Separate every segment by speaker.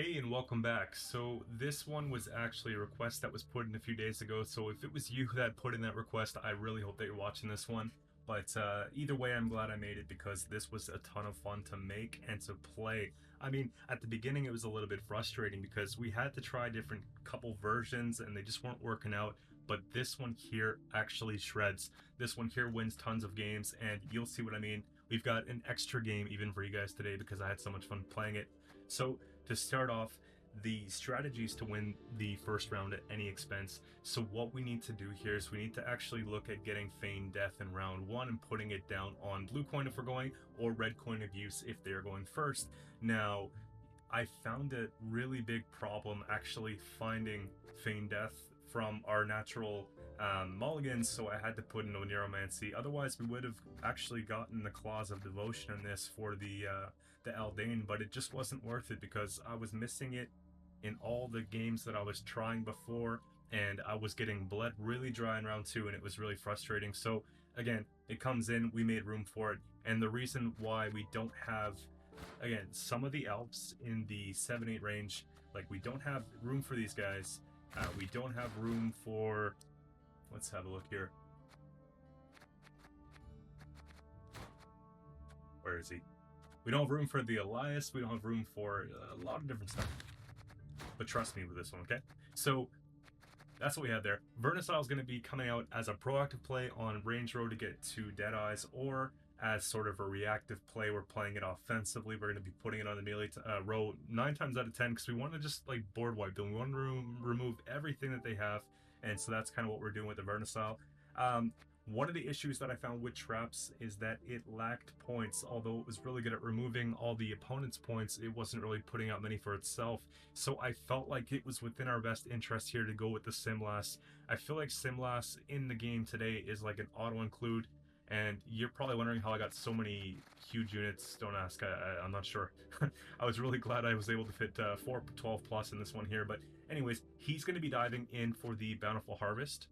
Speaker 1: Hey, and welcome back. So this one was actually a request that was put in a few days ago. So if it was you that put in that request, I really hope that you're watching this one. But either way, I'm glad I made it because this was a ton of fun to make and to play. I mean, at the beginning, it was a little bit frustrating because we had to try different couple versions and they just weren't working out. But this one here actually shreds. This one here wins tons of games, and you'll see what I mean. We've got an extra game even for you guys today because I had so much fun playing it. So to start off, the strategy is to win the first round at any expense. So what we need to do here is we need to actually look at getting Feigned Death in round one and putting it down on blue coin if we're going, or red coin of use if they're going first. Now, I found a really big problem actually finding Feigned Death from our natural mulligans, so I had to put in a Neuromancy. Otherwise, we would have actually gotten the Claws of Devotion in this for the Eldane, but it just wasn't worth it because I was missing it in all the games that I was trying before, and I was getting bled really dry in round two, and it was really frustrating. So again, it comes in, we made room for it, and the reason why we don't have, again, some of the elves in the 7-8 range, like we don't have room for these guys. We don't have room for, let's have a look here. Where is he? We don't have room for the Elias. We don't have room for a lot of different stuff. But trust me with this one, okay? So that's what we have there. Vernacile is going to be coming out as a proactive play on range row to get to Deadeyes, or as sort of a reactive play. We're playing it offensively. We're going to be putting it on the melee row 9 times out of 10 because we want to just like board wipe them. We want to remove everything that they have, and so that's kind of what we're doing with the Vernacile. One of the issues that I found with Traps is that it lacked points. Although it was really good at removing all the opponent's points, it wasn't really putting out many for itself. So I felt like it was within our best interest here to go with the Simlas. I feel like Simlas in the game today is like an auto-include, and you're probably wondering how I got so many huge units. Don't ask, I'm not sure. I was really glad I was able to fit 412 plus in this one here. But anyways, he's going to be diving in for the Bountiful Harvest.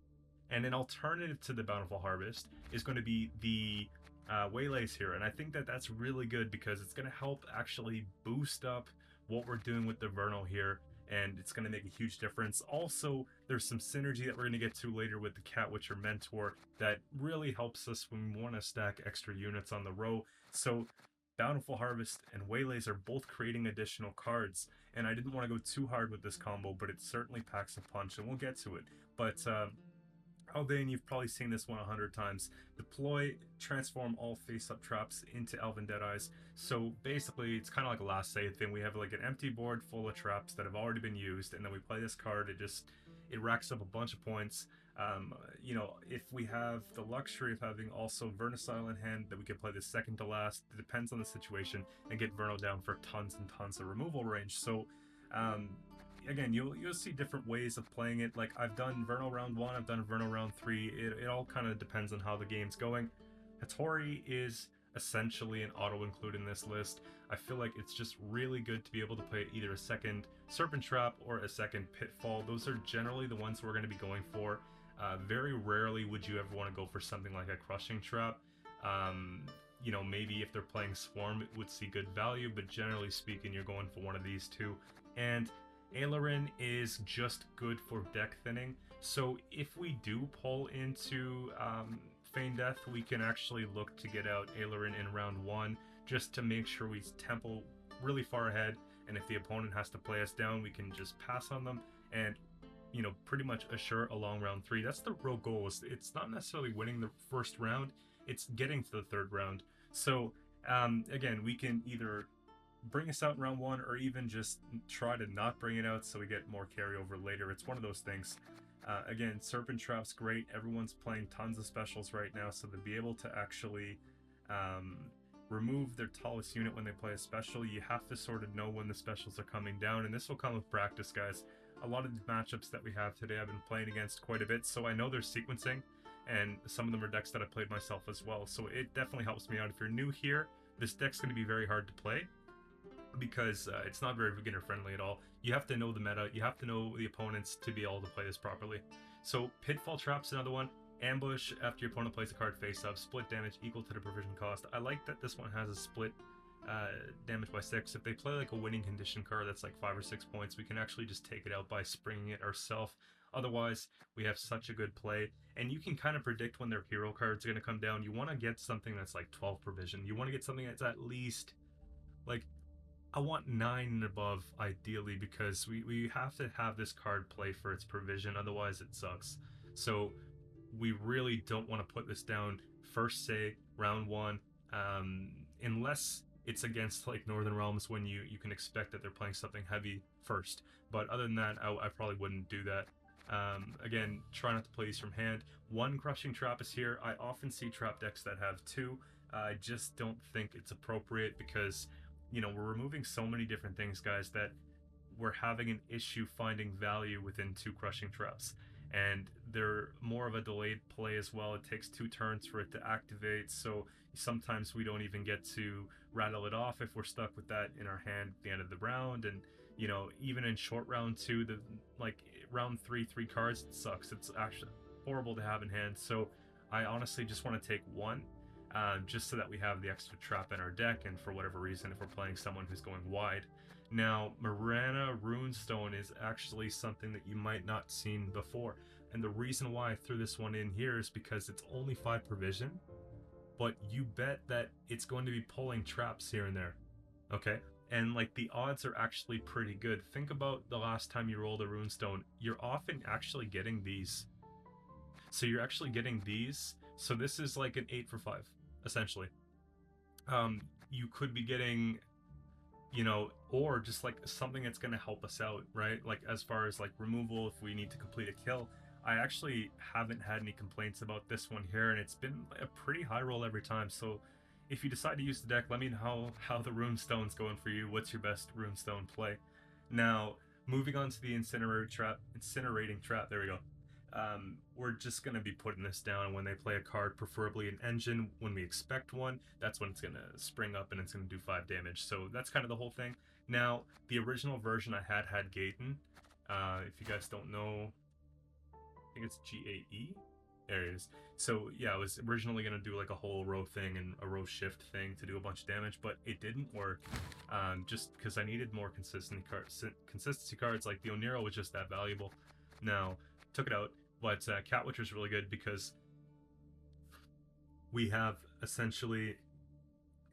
Speaker 1: And an alternative to the Bountiful Harvest is going to be the Waylays here. And I think that that's really good because it's going to help actually boost up what we're doing with the Vernal here. And it's going to make a huge difference. Also, there's some synergy that we're going to get to later with the Cat Witcher Mentor that really helps us when we want to stack extra units on the row. So Bountiful Harvest and Waylays are both creating additional cards. And I didn't want to go too hard with this combo, but it certainly packs a punch, and we'll get to it. But Eldane, you've probably seen this one 100 times. Deploy, transform all face-up traps into Elven Deadeyes. So basically, it's kind of like a last save thing. We have like an empty board full of traps that have already been used, and then we play this card. It racks up a bunch of points. You know, if we have the luxury of having also Vernacile in hand, that we can play this second to last. It depends on the situation, and get Verno down for tons and tons of removal range. So, again, you'll see different ways of playing it. Like I've done Verno round 1, I've done Verno round 3. It all kind of depends on how the game's going. Hattori is essentially an auto-include in this list. I feel like it's just really good to be able to play either a second Serpent Trap or a second Pitfall. Those are generally the ones we're going to be going for. Very rarely would you ever want to go for something like a Crushing Trap. You know, maybe if they're playing Swarm, it would see good value, but generally speaking, you're going for one of these two. And Aileron is just good for deck thinning. So if we do pull into Feigned Death, we can actually look to get out Aileron in round 1 just to make sure we tempo really far ahead. And if the opponent has to play us down, we can just pass on them and, you know, pretty much assure a long round 3. That's the real goal. It's not necessarily winning the first round, it's getting to the third round. So again, we can either bring us out in round 1 or even just try to not bring it out so we get more carryover later. It's one of those things. Again, Serpent Trap's great. Everyone's playing tons of specials right now, so to be able to actually remove their tallest unit when they play a special, you have to sort of know when the specials are coming down, and this will come with practice, guys. A lot of the matchups that we have today I've been playing against quite a bit, so I know there's sequencing, and some of them are decks that I played myself as well, so it definitely helps me out. If you're new here, this deck's going to be very hard to play, because it's not very beginner friendly at all. You have to know the meta, you have to know the opponents to be able to play this properly. So Pitfall Trap's another one. Ambush after your opponent plays a card face up, split damage equal to the provision cost. I like that this one has a split damage by 6. If they play like a winning condition card that's like 5 or 6 points, we can actually just take it out by springing it ourselves. Otherwise, we have such a good play, and you can kind of predict when their hero card's going to come down. You want to get something that's like 12 provision. You want to get something that's at least like, I want 9 and above ideally, because we have to have this card play for its provision, otherwise it sucks. So we really don't want to put this down first, say round 1, unless it's against like Northern Realms, when you can expect that they're playing something heavy first. But other than that, I probably wouldn't do that. Again, try not to play these from hand. 1 Crushing Trap is here. I often see trap decks that have 2. I just don't think it's appropriate, because you know, we're removing so many different things, guys, that we're having an issue finding value within 2 Crushing Traps. And they're more of a delayed play as well. It takes 2 turns for it to activate, so sometimes we don't even get to rattle it off if we're stuck with that in our hand at the end of the round. And you know, even in short round 2, the like round 3, 3 cards, it sucks. It's actually horrible to have in hand. So I honestly just want to take 1. Just so that we have the extra trap in our deck, and for whatever reason, if we're playing someone who's going wide. Now, Marana Runestone is actually something that you might not seen before, and the reason why I threw this one in here is because it's only 5 provision, but you bet that it's going to be pulling traps here and there, okay? And like, the odds are actually pretty good. Think about the last time you rolled a Runestone. You're often actually getting these. So you're actually getting these. So this is like an 8 for 5. Essentially, you could be getting, you know, or just like something that's going to help us out, right? Like as far as like removal, if we need to complete a kill. I actually haven't had any complaints about this one here, and it's been a pretty high roll every time. So if you decide to use the deck, let me know how the Runestone's going for you. What's your best Runestone play? Now, moving on to the Incinerating Trap, there we go. We're just going to be putting this down when they play a card, preferably an engine. When we expect one, that's when it's going to spring up and it's going to do 5 damage. So that's kind of the whole thing. Now, the original version I had Gaten. If you guys don't know, I think it's G-A-E. There it is. So yeah, I was originally going to do like a whole row thing and a row shift thing to do a bunch of damage, but it didn't work, just because I needed more consistency cards. Like the Oniro was just that valuable. Now, took it out, but Catwitcher is really good because we have essentially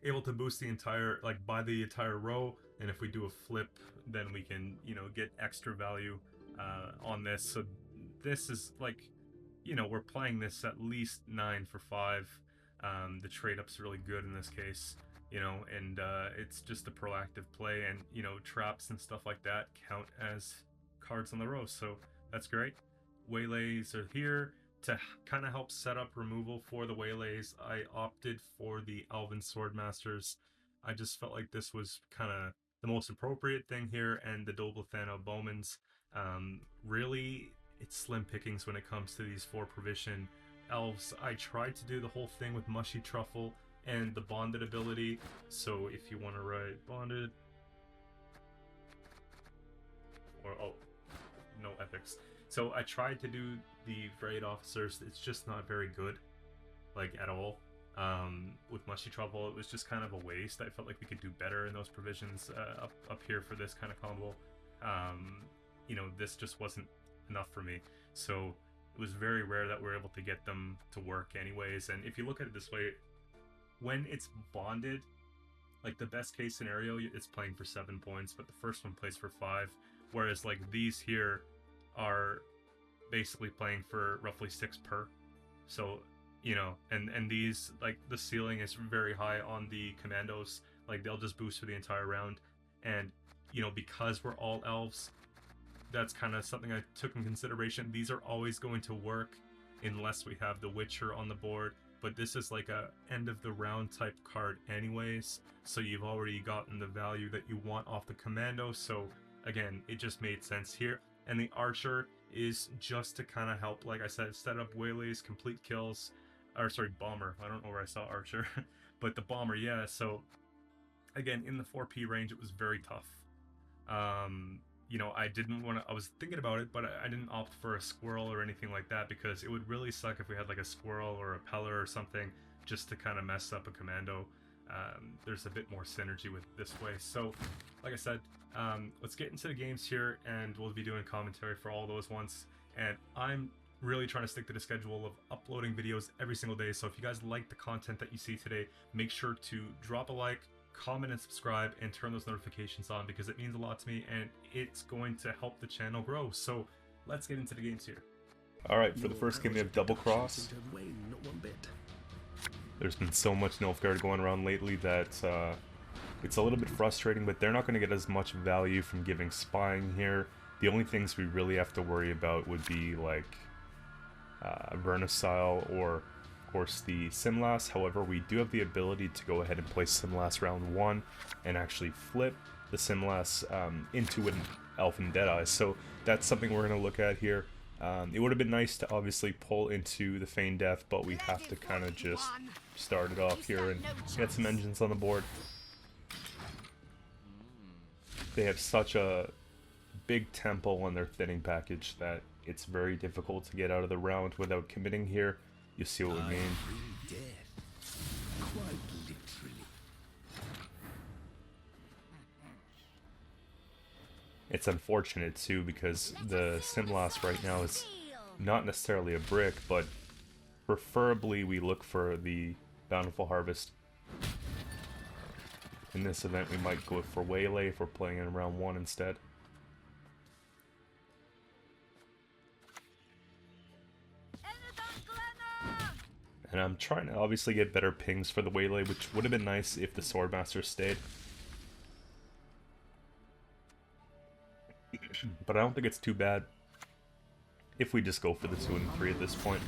Speaker 1: able to boost the entire, like buy the entire row, and if we do a flip, then we can, you know, get extra value on this. So this is like, you know, we're playing this at least 9 for 5. The trade up's really good in this case, you know, and it's just a proactive play, and you know, traps and stuff like that count as cards on the row, so that's great. Waylays are here to kind of help set up removal for the waylays. I opted for the Elven Swordmasters. I just felt like this was kind of the most appropriate thing here, and the Doblathano Bowmans. Really, it's slim pickings when it comes to these 4 provision elves. I tried to do the whole thing with Mushy Truffle and the bonded ability. So if you want to write bonded, or no epics. So I tried to do the Varied Officers. It's just not very good, like at all. With Mushy Truffle, it was just kind of a waste. I felt like we could do better in those provisions up here for this kind of combo. You know, this just wasn't enough for me. So it was very rare that we're able to get them to work anyways. And if you look at it this way, when it's bonded, like the best case scenario, it's playing for 7 points, but the first one plays for 5. Whereas like these here are basically playing for roughly 6 per. So, you know, and these, like the ceiling is very high on the commandos. Like they'll just boost for the entire round. And, you know, because we're all elves, that's kind of something I took in consideration. These are always going to work unless we have the Witcher on the board. But this is like a end of the round type card anyways. So you've already gotten the value that you want off the commando. So again, it just made sense here. And the Archer is just to kind of help, like I said, set up waylays, complete kills. Or sorry, Bomber. I don't know where I saw Archer. But the Bomber, yeah. So again, in the 4P range, it was very tough. You know, I didn't want to, I was thinking about it, but I didn't opt for a Squirrel or anything like that, because it would really suck if we had like a Squirrel or a Peller or something just to kind of mess up a commando. there's a bit more synergy with this way. So, like I said, let's get into the games here, and we'll be doing commentary for all those ones. And I'm really trying to stick to the schedule of uploading videos every single day. So if you guys like the content that you see today, make sure to drop a like, comment, and subscribe, and turn those notifications on, because it means a lot to me, and it's going to help the channel grow. So let's get into the games here. Alright, for the first game we have Double Cross. There's been so much Nilfgaard going around lately that it's a little bit frustrating, but they're not going to get as much value from giving spying here. The only things we really have to worry about would be like Scoia'tael or of course the Simlas. However, we do have the ability to go ahead and play Simlas round 1 and actually flip the Simlas into an Elfin Deadeye. So that's something we're going to look at here. It would have been nice to obviously pull into the Feigned Death, but we have to kind of just start it off here and get some engines on the board. They have such a big tempo on their thinning package that it's very difficult to get out of the round without committing here. You see what we mean. It's unfortunate too, because the Simlas right now is not necessarily a brick, but preferably we look for the Bountiful Harvest. In this event we might go for Waylay if we're playing in round 1 instead. And I'm trying to obviously get better pings for the Waylay, which would have been nice if the Swordmaster stayed. But I don't think it's too bad if we just go for the 2 and 3 at this point.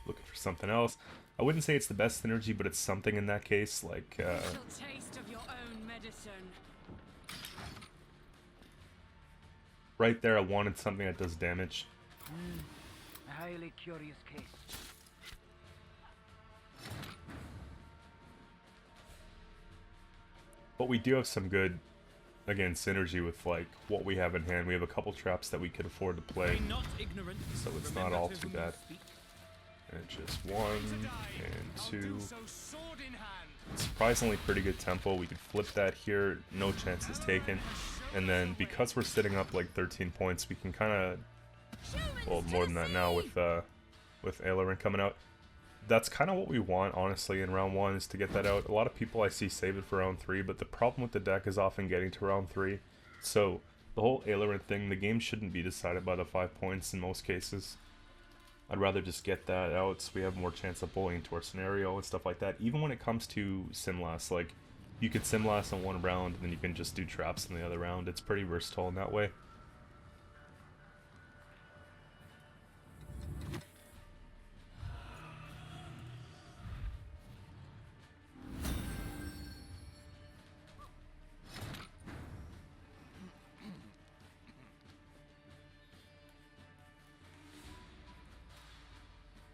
Speaker 1: Looking for something else. I wouldn't say it's the best synergy, but it's something in that case. Like,
Speaker 2: taste of your own medicine.
Speaker 1: Right there, I wanted something that does damage.
Speaker 3: A highly curious case.
Speaker 1: But we do have some good, again, synergy with like what we have in hand. We have a couple traps that we could afford to play, so it's not all too bad. And just 1 and 2. Surprisingly pretty good tempo. We could flip that here, no chances taken. And then because we're sitting up like 13 points, we can kind of, well, more than that now with Aileron coming out. That's kind of what we want, honestly, in round 1, is to get that out. A lot of people I see save it for round 3, but the problem with the deck is often getting to round 3. So the whole Aileron thing, the game shouldn't be decided by the 5 points in most cases. I'd rather just get that out so we have more chance of bullying into our scenario and stuff like that. Even when it comes to Simlas, like, you could Simlas in 1 round and then you can just do traps in the other round. It's pretty versatile in that way.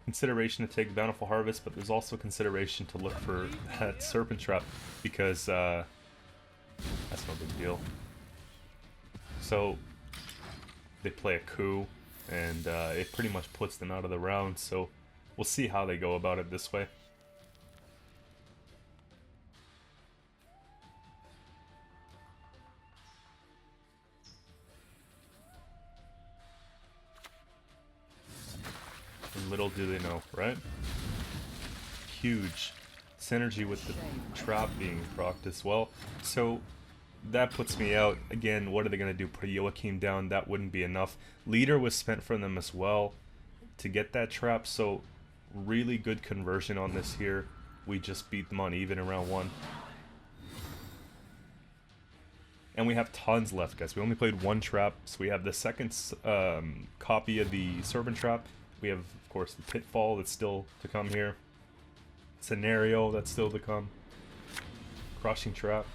Speaker 1: Consideration to take Bountiful Harvest, but there's also consideration to look for that Serpent Trap, because that's no big deal. So they play a coup, and it pretty much puts them out of the round, so we'll see how they go about it this way. Little do they know, right? Huge synergy with the trap being procced as well. So that puts me out. Again, what are they going to do? Put Joachim down? That wouldn't be enough. Leader was spent from them as well to get that trap. So really good conversion on this here. We just beat them on even in round 1. And we have tons left, guys. We only played 1 trap. So we have the second copy of the Serpent Trap. We have, of course, the Pitfall that's still to come here. Scenario that's still to come. Crushing Trap.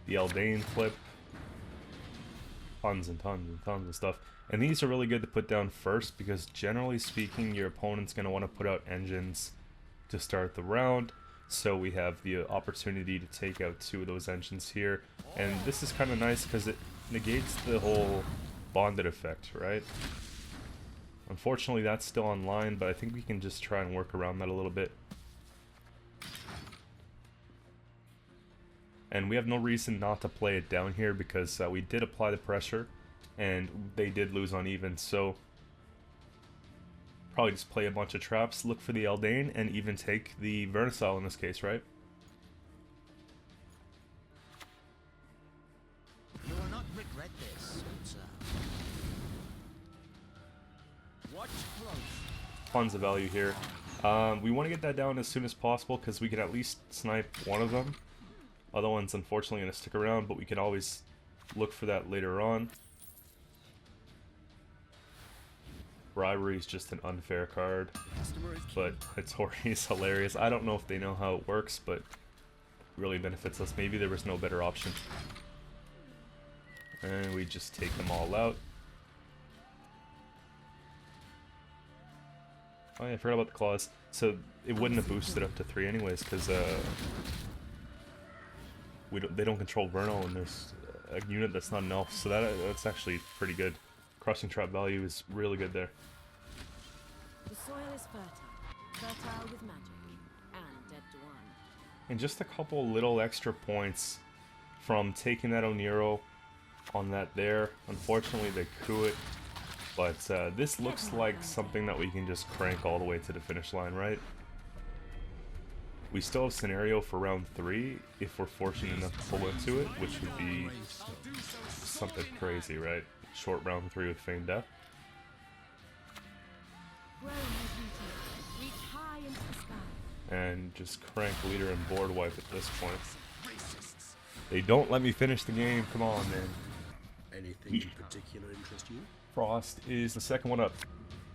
Speaker 1: The Eldane Flip. Tons and tons and tons of stuff. And these are really good to put down first, because generally speaking, your opponent's going to want to put out engines to start the round. so we have the opportunity to take out 2 of those engines here. And this is kind of nice because it negates the whole bonded effect, right? Unfortunately, that's still online, but I think we can just try and work around that a little bit. And we have no reason not to play it down here because we did apply the pressure and they did lose on even, so probably just play a bunch of traps, look for the Eldane, and even take the Vernissile in this case, right?
Speaker 4: You will not regret this, good sir. Watch close.
Speaker 1: Tons of value here. We want to get that down as soon as possible because we can at least snipe one of them. Other one's unfortunately going to stick around, but we can always look for that later on. Bribery is just an unfair card, but Hattori is hilarious. I don't know if they know how it works, but it really benefits us. Maybe there was no better option. And we just take them all out. Oh yeah, I forgot about the claws. So it wouldn't have boosted up to 3 anyways, because they don't control Vernal, and there's a unit that's not an elf, so that's actually pretty good. Crushing trap value is really good there.
Speaker 5: The soil is fertile with magic, and dead to one.
Speaker 1: And just a couple little extra points from taking that Oniro on that there. Unfortunately, they coup it, but this looks like something that we can just crank all the way to the finish line, right? We still have scenario for round 3 if we're fortunate enough to pull into it, which would be something crazy, right? Short round 3 with Feigned Death.
Speaker 5: Grow, my beauty. Reach high into the sky.
Speaker 1: And just crank leader and board wipe at this point. They don't let me finish the game, come on man.
Speaker 4: Anything in particular interest you?
Speaker 1: Frost is the second one up.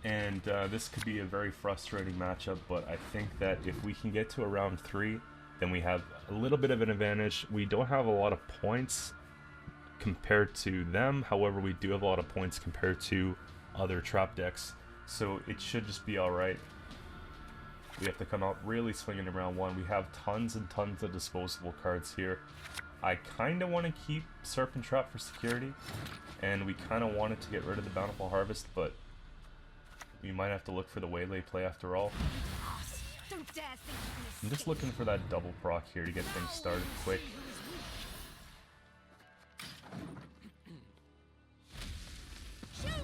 Speaker 1: And this could be a very frustrating matchup, but I think that if we can get to a round 3, then we have a little bit of an advantage. We don't have a lot of points compared to them, however we do have a lot of points compared to other trap decks, so it should just be alright. We have to come out really swinging in round 1. We have tons and tons of disposable cards here. I kind of want to keep Serpent Trap for security, and we kind of wanted to get rid of the Bountiful Harvest, but we might have to look for the Waylay play after all.
Speaker 5: Don't dare think you can
Speaker 1: I'm just looking for that double proc here to get things started quick.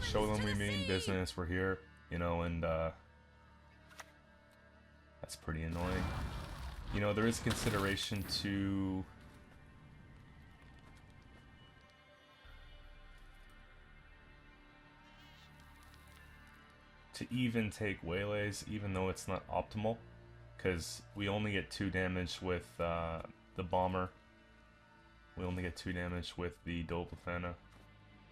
Speaker 1: Show them we mean business, we're here, you know, and that's pretty annoying. You know, there is consideration to even take Waylays, even though it's not optimal, because we only get 2 damage with the Bomber. We only get 2 damage with the Dobelthana.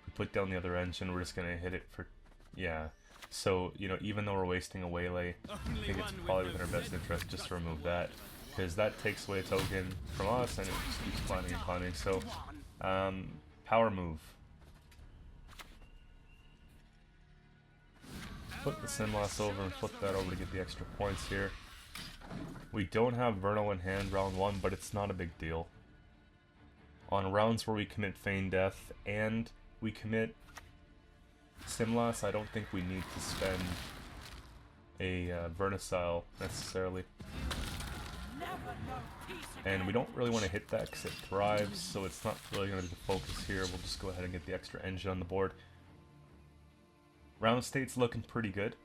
Speaker 1: We put down the other engine, we're just gonna hit it for, yeah. So, you know, even though we're wasting a Waylay, I think it's probably within our best interest just to remove that, because that takes away a token from us and it just keeps climbing and climbing. So, power move. Flip the Sinlass over and flip that over to get the extra points here. We don't have Vernal in hand round 1, but it's not a big deal. On rounds where we commit Feigned Death and we commit Sinlass, I don't think we need to spend a Vernissile necessarily. And we don't really want to hit that because it thrives, so it's not really going to be the focus here. We'll just go ahead and get the extra engine on the board. Round state's looking pretty good.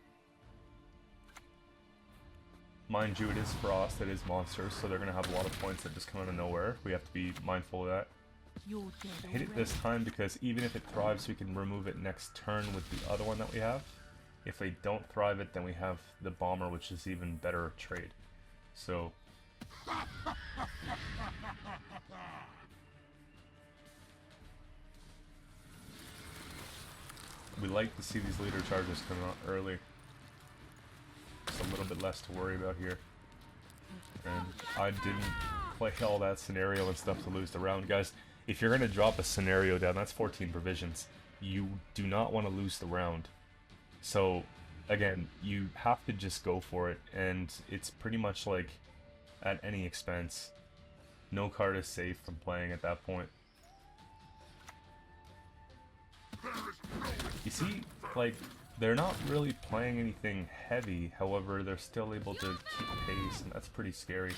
Speaker 1: Mind you, it is Frost, it is monsters, so they're going to have a lot of points that just come out of nowhere. We have to be mindful of that. Hit it this time because even if it thrives, we can remove it next turn with the other one that we have. If they don't thrive it, then we have the Bomber, which is even better trade. So we like to see these leader charges coming out early. It's a little bit less to worry about here. And I didn't play all that scenario and stuff to lose the round. Guys, if you're going to drop a scenario down, that's 14 provisions. You do not want to lose the round. So, again, you have to just go for it. And it's pretty much like at any expense. No card is safe from playing at that point. You see, like, they're not really playing anything heavy, however, they're still able to keep pace, and that's pretty scary.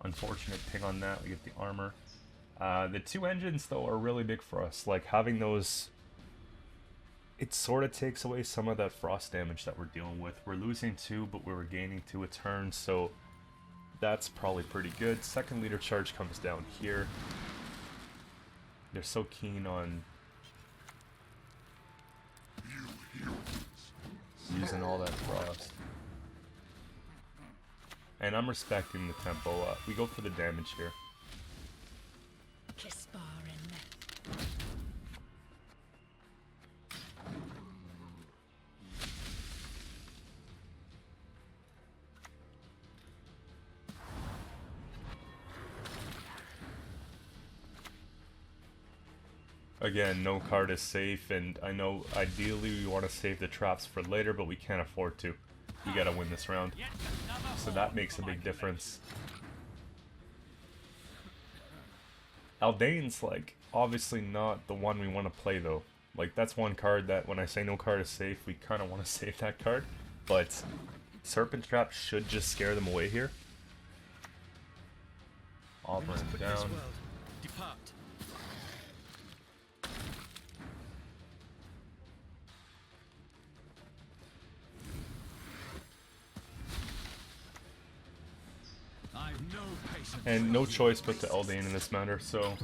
Speaker 1: Unfortunate ping on that, we get the armor. The 2 engines, though, are really big for us. Like, having those, it sort of takes away some of that frost damage that we're dealing with. We're losing 2, but we were gaining 2 a turn, so that's probably pretty good. Second leader charge comes down here. They're so keen on using all that frost. And I'm respecting the tempo. We go for the damage here. Again, no card is safe, and I know ideally we want to save the traps for later, but we can't afford to. We gotta win this round. So that makes a big difference. Aldane's, like, obviously not the one we want to play, though. Like, that's one card that, when I say no card is safe, we kind of want to save that card. But Serpent Trap should just scare them away here. Auburn down.
Speaker 4: Depart.
Speaker 1: And no choice but to Eldane in this matter, so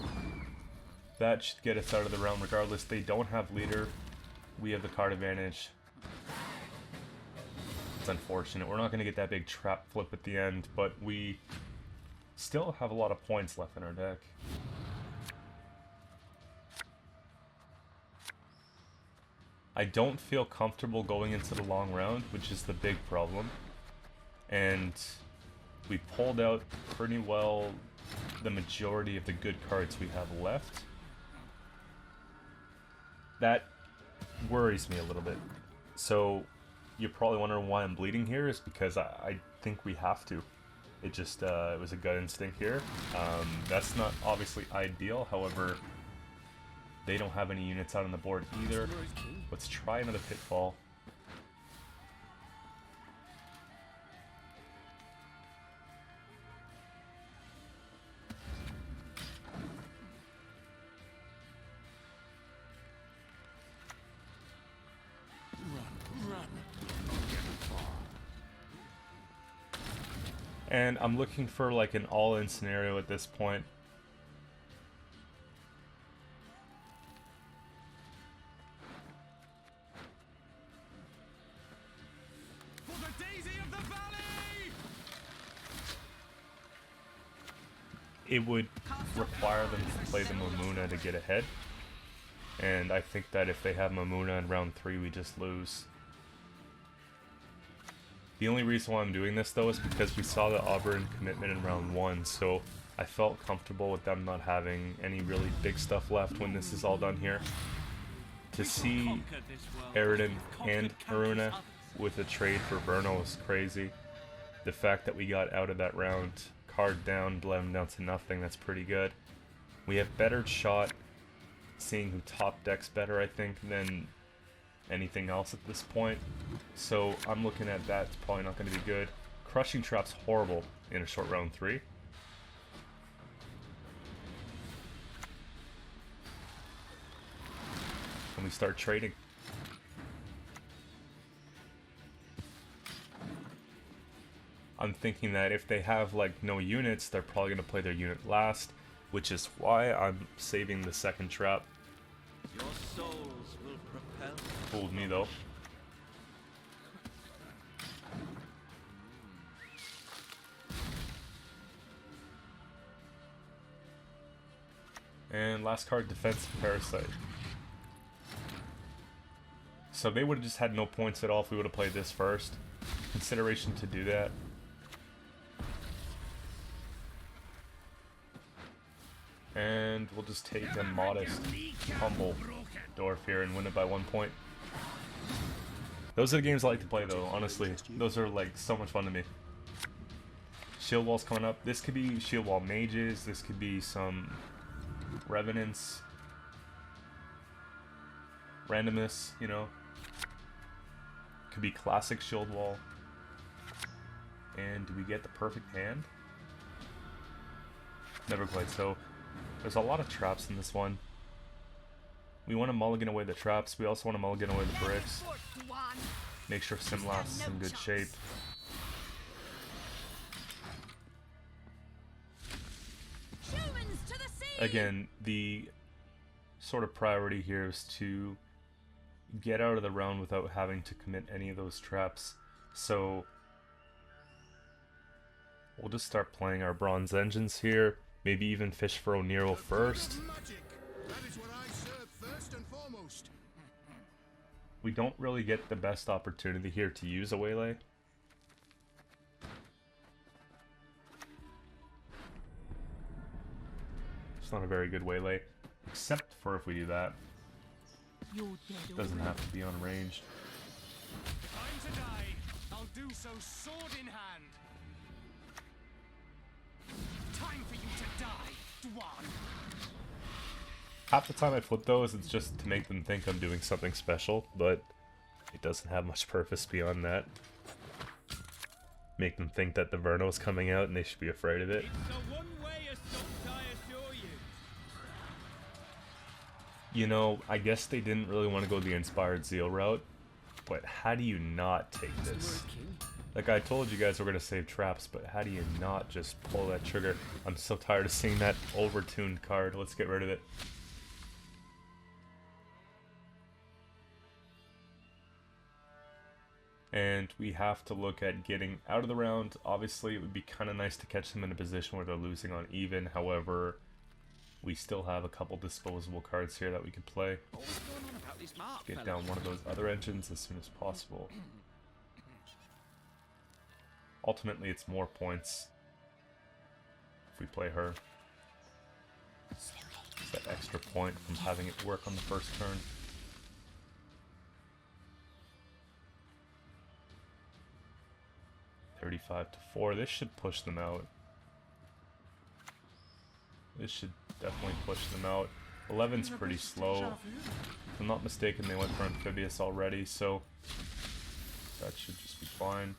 Speaker 1: that should get us out of the round regardless. They don't have leader. We have the card advantage. It's unfortunate. We're not going to get that big trap flip at the end, but we still have a lot of points left in our deck. I don't feel comfortable going into the long round, which is the big problem. And we pulled out pretty well the majority of the good cards we have left. That worries me a little bit. So you're probably wondering why I'm bleeding here is because I think we have to. It just, it was a gut instinct here. That's not obviously ideal, however, they don't have any units out on the board either. Let's try another pitfall. And I'm looking for like an all-in scenario at this point.
Speaker 4: For the daisy of the valley!
Speaker 1: It would require them to play the Mamuna to get ahead. And I think that if they have Mamuna in round 3, we just lose. The only reason why I'm doing this, though, is because we saw the Auburn commitment in round 1, so I felt comfortable with them not having any really big stuff left when this is all done here. To see Eridan and Haruna with a trade for Verno was crazy. The fact that we got out of that round, card down, bled him down to nothing, that's pretty good. We have better shot seeing who top decks better, I think, than anything else at this point, so I'm looking at that. It's probably not going to be good. Crushing Trap's horrible in a short round 3. And we start trading. I'm thinking that if they have like no units, they're probably going to play their unit last, which is why I'm saving the second trap.
Speaker 4: Your souls will propel.
Speaker 1: Fooled me though. And last card, Defense Parasite. So they would have just had no points at all if we would have played this first. Consideration to do that. And we'll just take a modest, humble Dwarf here and win it by 1 point. Those are the games I like to play though, honestly. Those are like so much fun to me. Shield walls coming up. This could be shield wall mages. This could be some revenants. Randomness, you know. Could be classic shield wall. And do we get the perfect hand? Never quite. So there's a lot of traps in this one. We want to mulligan away the traps. We also want to mulligan away the bricks. Make sure Simlast's is in good shape. Again, the sort of priority here is to get out of the round without having to commit any of those traps. So we'll just start playing our bronze engines here. Maybe even fish for O'Neill first. We don't really get the best opportunity here to use a waylay. It's not a very good waylay, except for if we do that. It doesn't have to be unranged.
Speaker 4: Time to die. I'll do so sword in hand. Time for you to die, Dwan.
Speaker 1: Half the time I flip those, it's just to make them think I'm doing something special, but it doesn't have much purpose beyond that. Make them think that the Verno is coming out and they should be afraid of it.
Speaker 4: It's a one-way assault, I assure you.
Speaker 1: You know, I guess they didn't really want to go the Inspired Zeal route, but how do you not take this? Like I told you guys we're going to save traps, but how do you not just pull that trigger? I'm so tired of seeing that overtuned card. Let's get rid of it. And we have to look at getting out of the round. Obviously, it would be kind of nice to catch them in a position where they're losing on even. However, we still have a couple disposable cards here that we could play. Get down one of those other engines as soon as possible. Ultimately, it's more points if we play her. It's that extra point from having it work on the first turn. $35-4. This should push them out. This should definitely push them out. 11's pretty slow. If I'm not mistaken, they went for Amphibious already, so that should just be fine.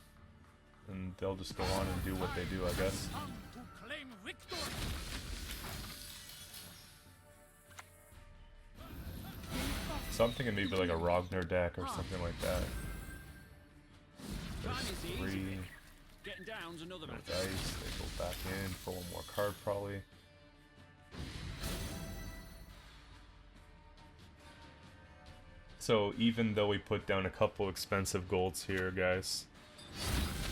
Speaker 1: And they'll just go on and do what they do, I guess. So I'm thinking maybe like a Rogner deck or something like that. There's 3. No dice. They go back in for one more card probably. So even though we put down a couple expensive golds here, guys,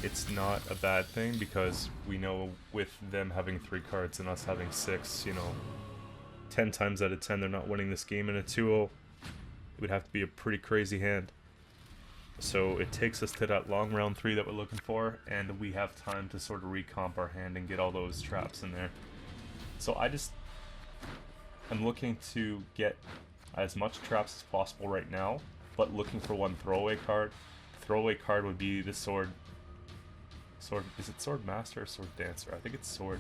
Speaker 1: it's not a bad thing because we know with them having 3 cards and us having 6, you know, 10 times out of 10 they're not winning this game in a 2-0. It would have to be a pretty crazy hand. So it takes us to that long round 3 that we're looking for, and we have time to sort of recomp our hand and get all those traps in there. So I'm looking to get as much traps as possible right now, but looking for one throwaway card. Throwaway card would be the sword. Is it Sword Master or Sword Dancer? I think it's Sword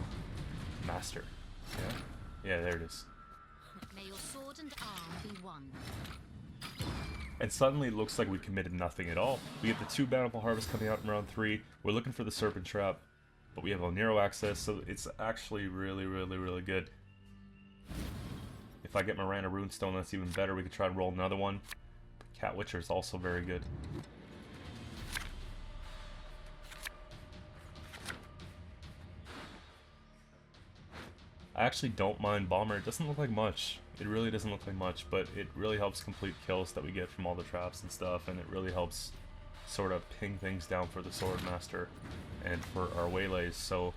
Speaker 1: Master. Yeah? Yeah, there it is.
Speaker 6: May your sword and arm be one.
Speaker 1: And suddenly it looks like we committed nothing at all. We get the 2 Bountiful Harvest coming out in round 3. We're looking for the Serpent Trap, but we have O'Neill access, so it's actually really, really, really good. If I get Miranda Runestone, that's even better. We could try to roll another one. Cat Witcher is also very good. I actually don't mind Bomber. It doesn't look like much. It really doesn't look like much, but it really helps complete kills that we get from all the traps and stuff, and it really helps sort of ping things down for the Sword Master and for our waylays, so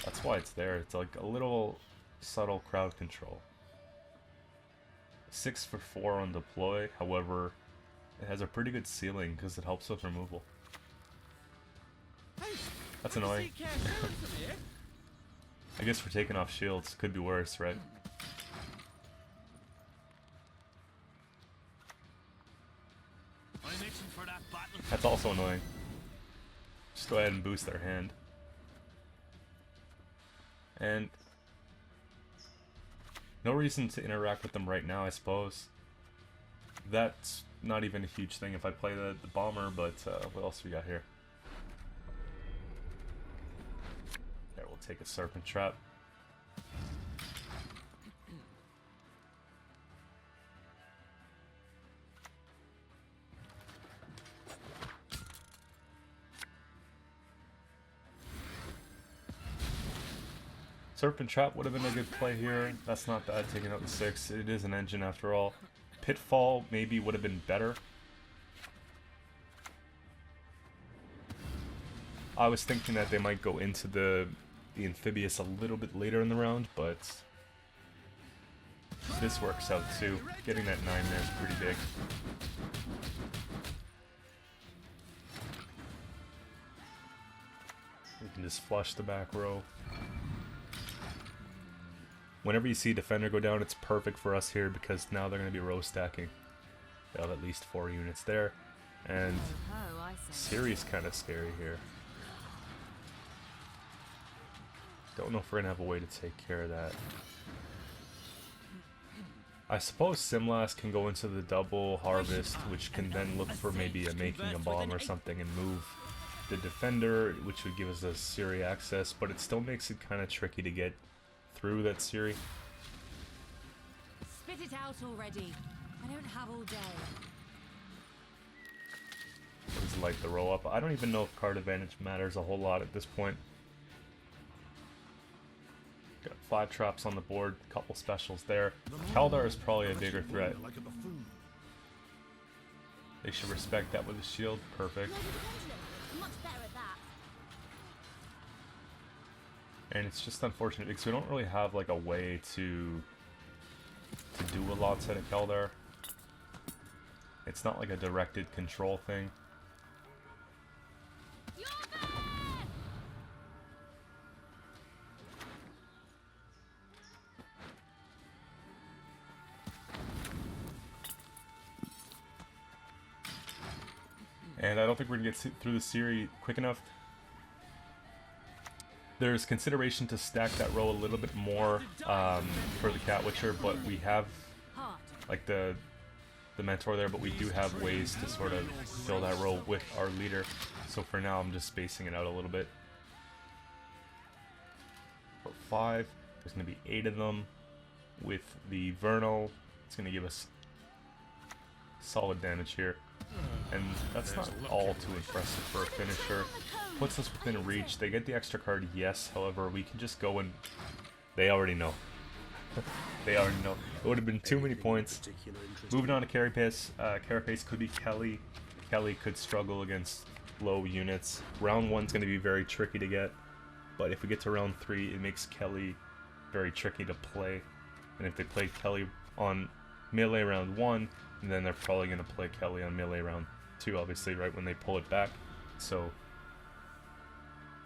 Speaker 1: that's why it's there. It's like a little subtle crowd control. 6 for 4 on deploy, however, it has a pretty good ceiling because it helps with removal. That's annoying. I guess we're taking off shields. Could be worse, right? That's also annoying. Just go ahead and boost their hand. And no reason to interact with them right now, I suppose. That's not even a huge thing if I play the bomber, but what else we got here? There, we'll take a serpent trap. Serpent Trap would have been a good play here. That's not bad, taking out the 6. It is an engine after all. Pitfall maybe would have been better. I was thinking that they might go into the amphibious a little bit later in the round, but this works out too. Getting that 9 there is pretty big. We can just flush the back row. Whenever you see Defender go down, it's perfect for us here because now they're going to be row stacking. They'll have at least 4 units there. And Ciri's kind of scary here. Don't know if we're going to have a way to take care of that. I suppose Simlas can go into the double harvest, which can then look for maybe making a bomb or something and move the Defender, which would give us a Ciri access, but it still makes it kind of tricky to get through that Ciri.
Speaker 2: Spit it out already. I don't have all day.
Speaker 1: Just like the roll up. I don't even know if card advantage matters a whole lot at this point. Got 5 traps on the board, couple specials there. Kaldar is probably a bigger threat. They should respect that with a shield. Perfect. And it's just unfortunate because we don't really have like a way to do a lot to Kaldar. It's not like a directed control thing. And I don't think we're gonna get through the Ciri quick enough. There's consideration to stack that row a little bit more for the Cat Witcher, but we have like the mentor there, but we do have ways to sort of fill that row with our leader. So for now, I'm just spacing it out a little bit. For 5, there's going to be 8 of them. With the Vernal, it's going to give us solid damage here. And that's not all too impressive for a finisher. Puts us within reach. They get the extra card, yes. However, we can just go and... They already know. They already know. It would have been too many points. Moving on to Carapace. Carapace could be Kelly. Kelly could struggle against low units. Round 1's going to be very tricky to get. But if we get to round 3, it makes Kelly very tricky to play. And if they play Kelly on melee round 1, then they're probably going to play Kelly on melee round 2, obviously, right when they pull it back. So,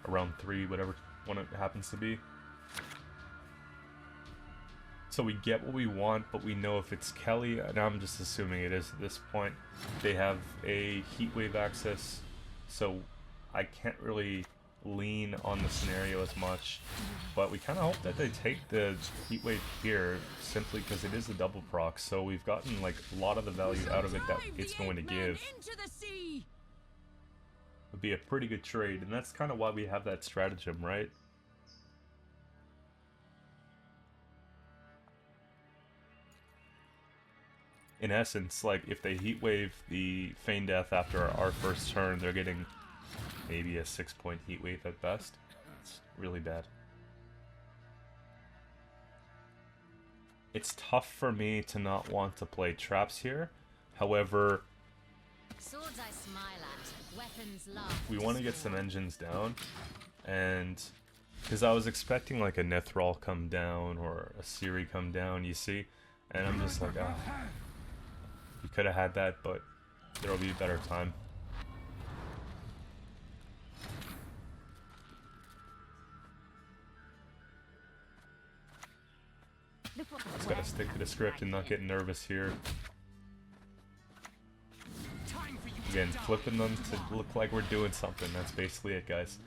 Speaker 1: around 3, whatever one it happens to be. So we get what we want, but we know if it's Kelly, and I'm just assuming it is at this point, they have a heatwave access, so I can't really lean on the scenario as much, but we kind of hope that they take the heatwave here simply because it is a double proc, so we've gotten like a lot of the value out of it that it's going to give. Would be a pretty good trade, and that's kind of why we have that stratagem, right? In essence, like if they heatwave the Feign Death after our first turn, they're getting maybe a 6-point heatwave at best. It's really bad. It's tough for me to not want to play traps here. However,
Speaker 6: Swords I smile at, weapons laugh.
Speaker 1: We want to get some engines down, and because I was expecting like a Nithral come down or a Ciri come down, you see, and I'm just like, ah, we could have had that, but there will be a better time. Just gotta stick to the script and not get nervous here. Again, flipping them to look like we're doing something. That's basically it, guys.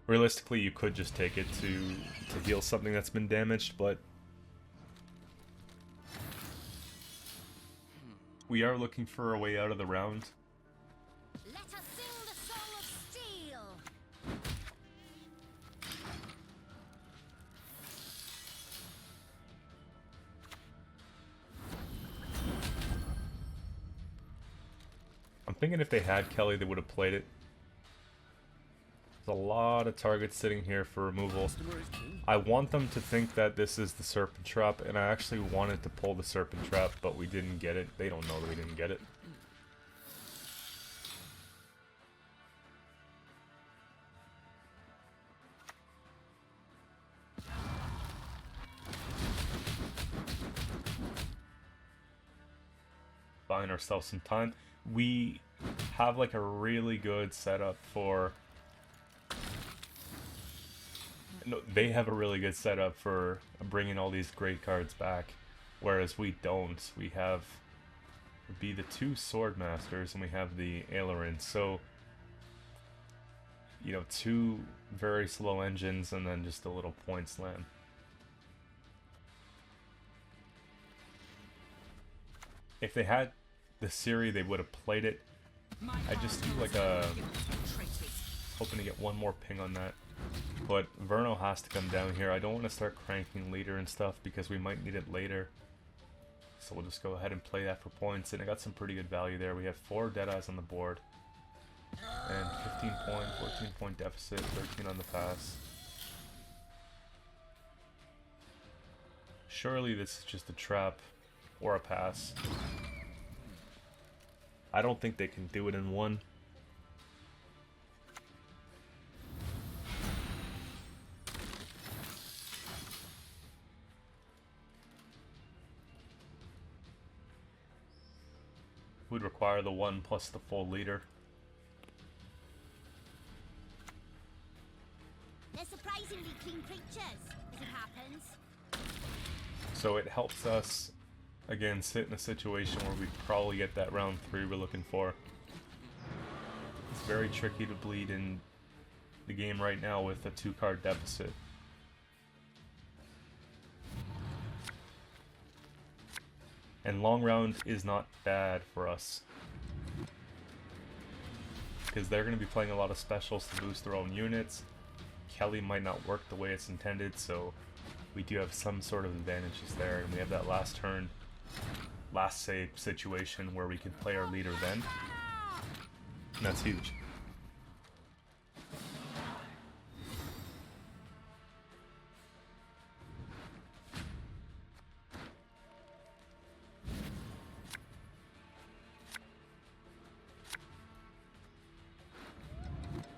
Speaker 1: Realistically, you could just take it to heal something that's been damaged, but we are looking for a way out of the round.
Speaker 6: Let us sing the song of steel.
Speaker 1: I'm thinking if they had Kelly, they would have played it. There's a lot of targets sitting here for removal. I want them to think that this is the Serpent Trap, and I actually wanted to pull the Serpent Trap, but we didn't get it. They don't know that we didn't get it. Buying ourselves some time. We have like a really good setup for... No, they have a really good setup for bringing all these great cards back, whereas we don't. We have be the 2 Sword Masters and we have the Aileron. So, you know, 2 very slow engines and then just a little point slam. If they had the Siri, they would have played it. I just do like a... hoping to get one more ping on that. But Verno has to come down here. I don't want to start cranking leader and stuff because we might need it later. So we'll just go ahead and play that for points. And I got some pretty good value there. We have 4 Deadeyes on the board. And 15 point, 14 point deficit, 13 on the pass. Surely this is just a trap or a pass. I don't think they can do it in one. Would require the 1 plus the full leader.
Speaker 6: They're surprisingly clean creatures, as it happens.
Speaker 1: So it helps us, again, sit in a situation where we probably get that round 3 we're looking for. It's very tricky to bleed in the game right now with a 2-card deficit. And long round is not bad for us, because they're going to be playing a lot of specials to boost their own units. Kelly might not work the way it's intended, so we do have some sort of advantages there. And we have that last turn, last save situation where we can play our leader then. And that's huge.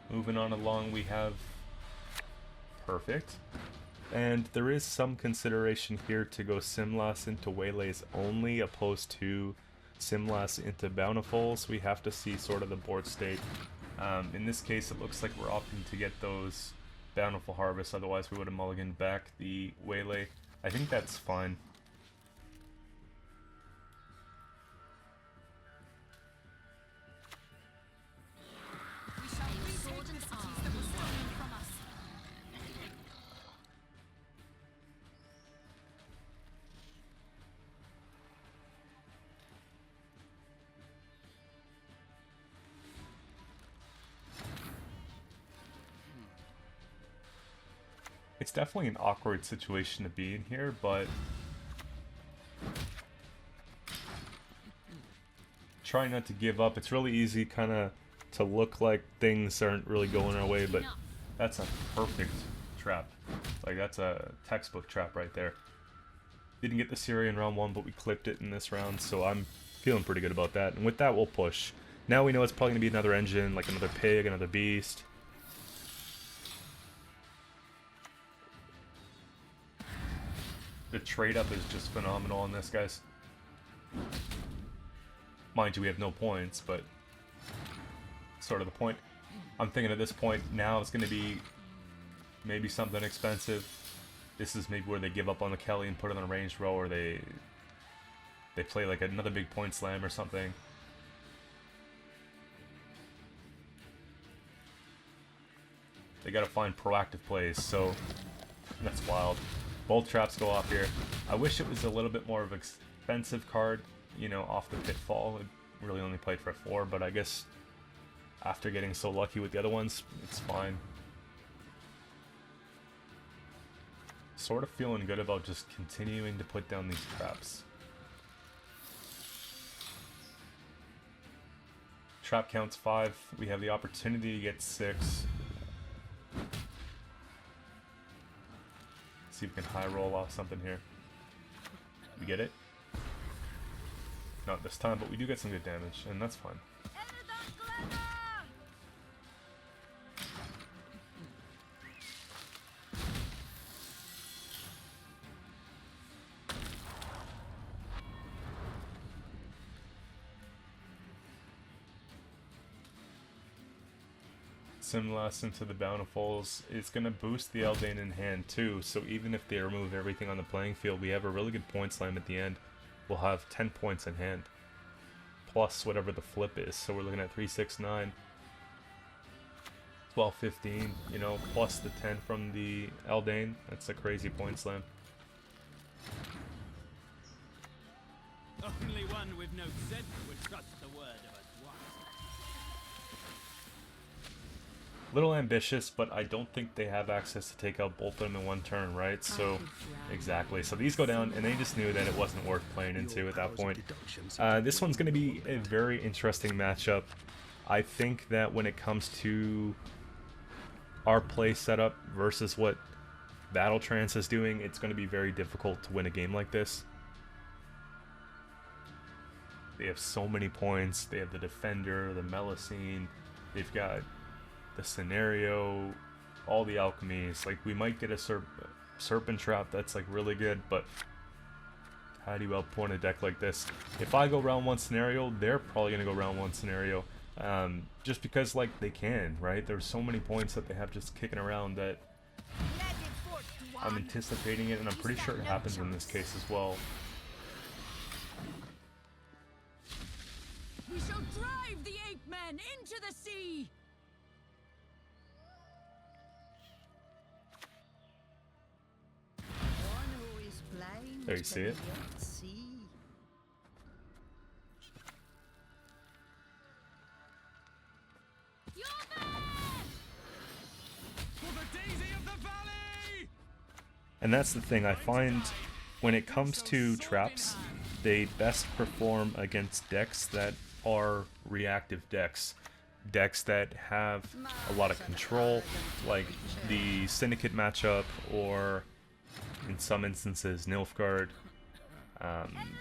Speaker 1: Moving on along, we have perfect. And there is some consideration here to go Simlas into Waylays only, opposed to Simlas into Bountifuls. We have to see sort of the board state. In this case, it looks like we're opting to get those Bountiful Harvests, otherwise we would have mulliganed back the Waylay. I think that's fine. It's definitely an awkward situation to be in here, but try not to give up. It's really easy kind of to look like things aren't really going our way, but that's a perfect trap. Like, that's a textbook trap right there. Didn't get the Siri in round 1, but we clipped it in this round, so I'm feeling pretty good about that. And with that, we'll push. Now we know it's probably going to be another engine, like another pig, another beast. The trade-up is just phenomenal on this, guys. Mind you, we have no points, but sort of the point. I'm thinking at this point, now it's going to be maybe something expensive. This is maybe where they give up on the Kelly and put it on a ranged row, or they play like another big point slam or something. They gotta find proactive plays, so that's wild. Both traps go off here. I wish it was a little bit more of an expensive card, you know, off the pitfall. It really only played for 4, but I guess after getting so lucky with the other ones, it's fine. Sort of feeling good about just continuing to put down these traps. Trap count's 5. We have the opportunity to get 6. See if we can high roll off something here. We get it? Not this time, but we do get some good damage, and that's fine. Simlas into the Bountifuls. It's going to boost the Eldane in hand too, so even if they remove everything on the playing field, we have a really good point slam at the end. We'll have 10 points in hand, plus whatever the flip is, so we're looking at 3, 6, 9, 12, 15, you know, plus the 10 from the Eldane. That's a crazy point slam.
Speaker 4: Only one with no Qcento would trust the word of a dwarf.
Speaker 1: Little ambitious, but I don't think they have access to take out both of them in one turn, right? So, exactly. So these go down, and they just knew that it wasn't worth playing into at that point. This one's going to be a very interesting matchup. I think that when it comes to our play setup versus what Battle Trance is doing, it's going to be very difficult to win a game like this. They have so many points. They have the Defender, the Melusine, they've got the Scenario, all the alchemies. Like, we might get a Serpent Trap that's like really good, but how do you outpoint a deck like this? If I go round 1 Scenario, they're probably gonna go round 1 Scenario, just because like they can, right? There's so many points that they have just kicking around that I'm anticipating it, and I'm pretty sure it happens in this case as well.
Speaker 2: We shall drive the ape men into the sea.
Speaker 1: There, you see it?
Speaker 4: For the daisy of the valley!
Speaker 1: And that's the thing, I find when it comes to traps, they best perform against decks that are reactive decks. Decks that have a lot of control, like the Syndicate matchup, or in some instances Nilfgaard.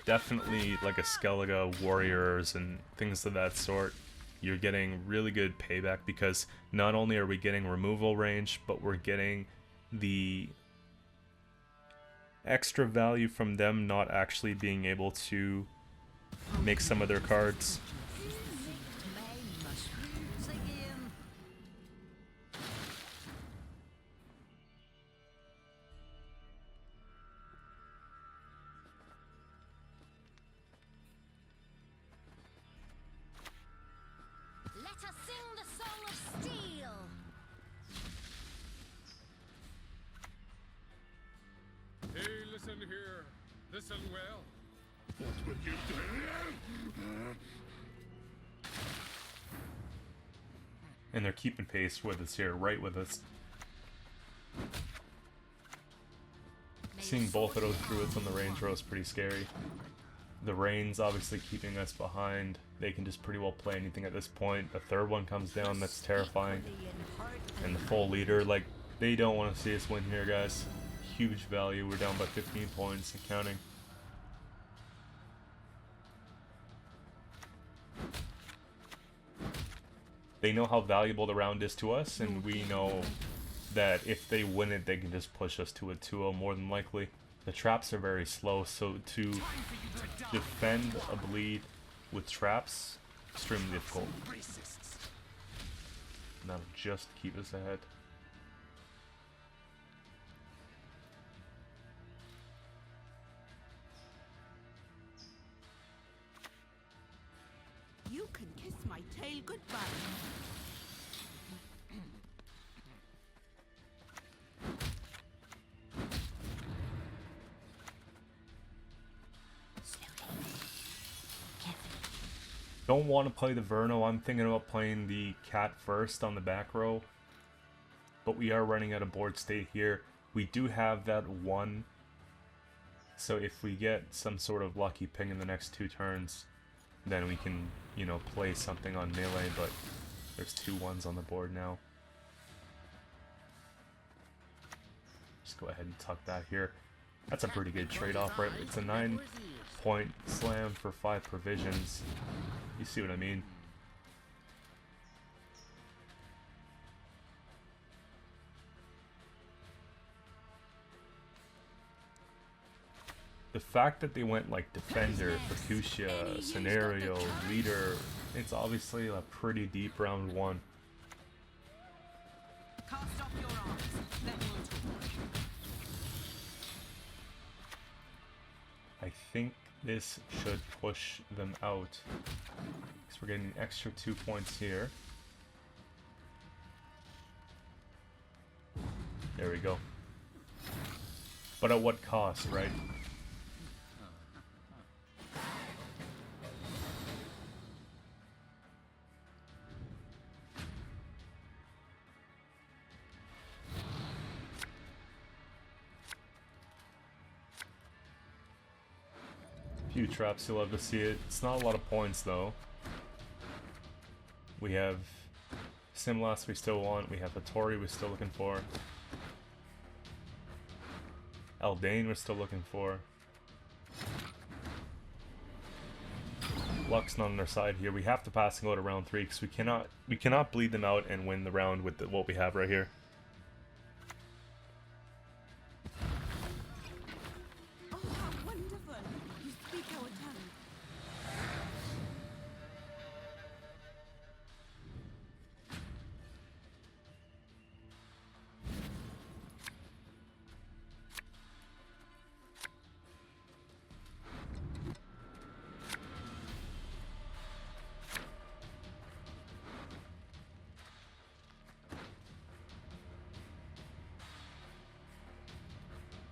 Speaker 1: Definitely like a Skellige, Warriors, and things of that sort. You're getting really good payback because not only are we getting removal range, but we're getting the extra value from them not actually being able to make some of their cards.
Speaker 6: Let us sing the song of steel.
Speaker 4: Hey, listen here. Listen well.
Speaker 7: What will you do?
Speaker 1: And they're keeping pace with us here, right with us. Seeing both of those druids on the range row is pretty scary. The Rain's obviously keeping us behind. They can just pretty well play anything at this point. The third one comes down, that's terrifying. And the full leader, like, they don't want to see us win here, guys. Huge value, we're down by 15 points and counting. They know how valuable the round is to us, and we know that if they win it, they can just push us to a 2-0 more than likely. The traps are very slow, so to defend a bleed with traps, extremely difficult. And that'll just keep us ahead.
Speaker 5: You can kiss my tail goodbye.
Speaker 1: Don't want to play the Verno. I'm thinking about playing the Cat first on the back row. But we are running out of board state here. We do have that 1. So if we get some sort of lucky ping in the next 2 turns, then we can, you know, play something on melee, but there's 2 1s on the board now. Just go ahead and tuck that here. That's a pretty good trade-off, right? It's a 9-point slam for 5 provisions. You see what I mean? The fact that they went like Defender, Fuchsia, Scenario, Leader, it's obviously a pretty deep round 1.
Speaker 2: Cast off your arms, then we'll talk.
Speaker 1: I think this should push them out. Because we're getting an extra 2 points here. There we go. But at what cost, right? Few traps, you'll love to see it. It's not a lot of points though. We have Simlas we still want, we have Hattori we're still looking for. Eldane we're still looking for. Luck's not on our side here. We have to pass and go to round 3 because we cannot bleed them out and win the round with what we have right here.
Speaker 5: Oh, how wonderful! You speak our tongue.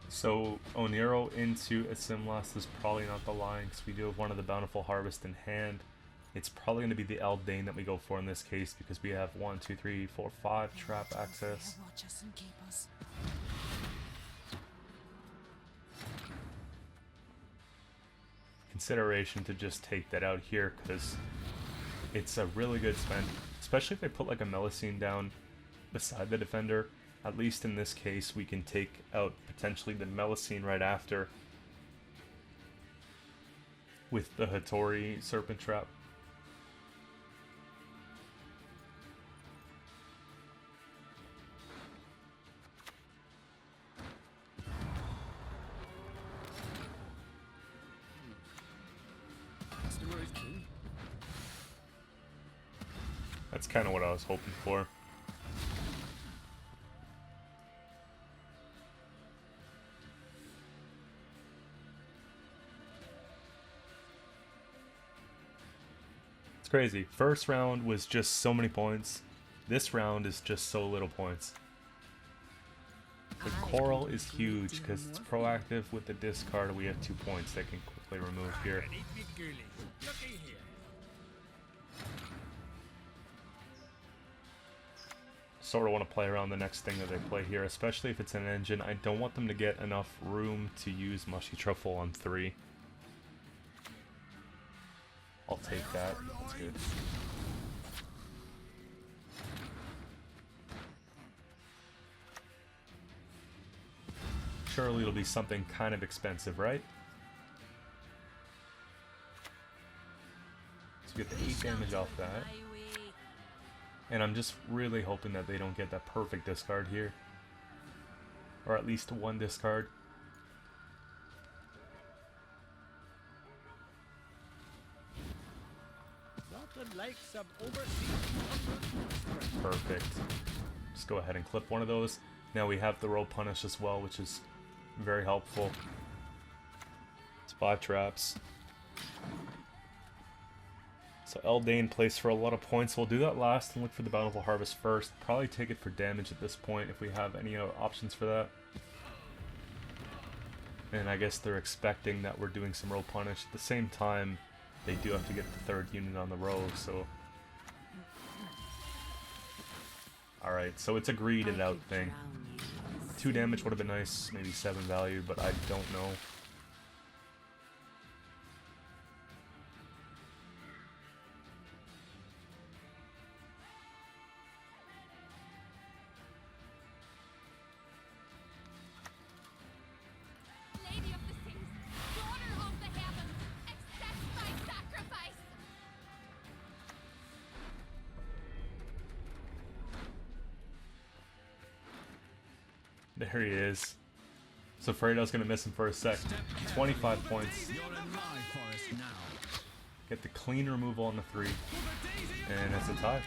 Speaker 1: So Oniro into a Simlas is probably not the line because we do have one of the Bountiful Harvest in hand. It's probably going to be the Eldane that we go for in this case because we have 1, 2, 3, 4, 5 trap access.
Speaker 5: Watch us and keep us.
Speaker 1: Consideration to just take that out here because it's a really good spend, especially if they put like a Melusine down beside the defender. At least in this case we can take out potentially the Melusine right after with the Hattori Serpent Trap. That's kind of what I was hoping for. It's crazy. First round was just so many points. This round is just so little points. The coral is huge because it's proactive with the discard. We have 2 points that can quickly remove here. Sort of want to play around the next thing that they play here, especially if it's an engine. I don't want them to get enough room to use Mushy Truffle on 3. I'll take that. That's good. Surely it'll be something kind of expensive, right? So we get the 8 damage off that. And I'm just really hoping that they don't get that perfect discard here. Or at least 1 discard. Perfect. Just go ahead and clip one of those. Now we have the roll punish as well, which is very helpful. It's 5 traps. So Eldane plays for a lot of points. We'll do that last and look for the Bountiful Harvest first. Probably take it for damage at this point if we have any options for that. And I guess they're expecting that we're doing some roll punish. At the same time, they do have to get the third unit on the row, so... Alright, so it's a greeded out thing. 2 damage would have been nice, maybe 7 value, but I don't know.
Speaker 6: Lady of the seas, daughter of the heavens, accept my sacrifice!
Speaker 1: There he is. So Fredo's gonna miss him for a sec. 25 points.
Speaker 4: You're in my forest now.
Speaker 1: Get the clean removal on the 3. And it's a tie.